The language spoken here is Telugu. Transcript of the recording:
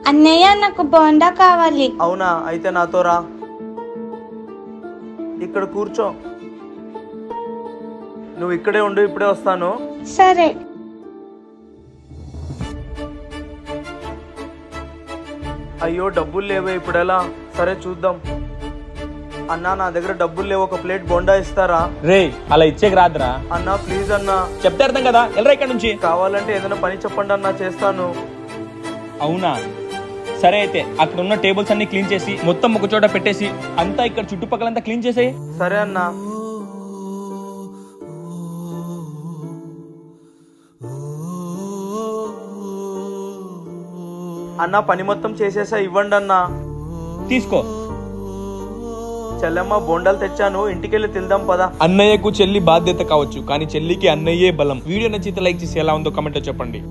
అన్నయ్య నాకు బోండా కావాలి. అవునా, అయితే నాతో రా. ఇక్కడ కూర్చో. నువ్వు ఇక్కడే ఉండు, ఇప్పుడే వస్తాను. సరే. అయ్యో డబ్బులు లేవే, ఇప్పుడు ఎలా? సరే చూద్దాం. అన్నా నా దగ్గర డబ్బులు లేవు, ఒక ప్లేట్ బోండా ఇస్తారా? రే అలా ఇచ్చేకి రాదురా. అన్నా ప్లీజ్ అన్నా. చెప్తే అర్థం కదా, వెళ్ళరా ఇక్కడ నుంచి. కావాలంటే ఏదైనా పని చెప్పండి అన్నా, చేస్తాను. అవునా సరే, అయితే అక్కడ ఉన్న టేబుల్స్ అన్ని క్లీన్ చేసి మొత్తం ఒక చోట పెట్టేసి అంతా ఇక్కడ చుట్టుపక్కలంతా క్లీన్ చేసేయి. సరే అన్నా. అన్నా పని మొత్తం చేసేసా, ఇవ్వండి అన్నా. తీసుకో. చెల్లెమ్మ బోండాలు తెచ్చాను, ఇంటికెళ్ళి తిందాం పదా. అన్నయ్యకు చెల్లి బాధ్యత కావచ్చు, కానీ చెల్లికి అన్నయ్యే బలం. వీడియో నచ్చితే లైక్ చేసి ఎలా ఉందో కామెంట్ చెప్పండి.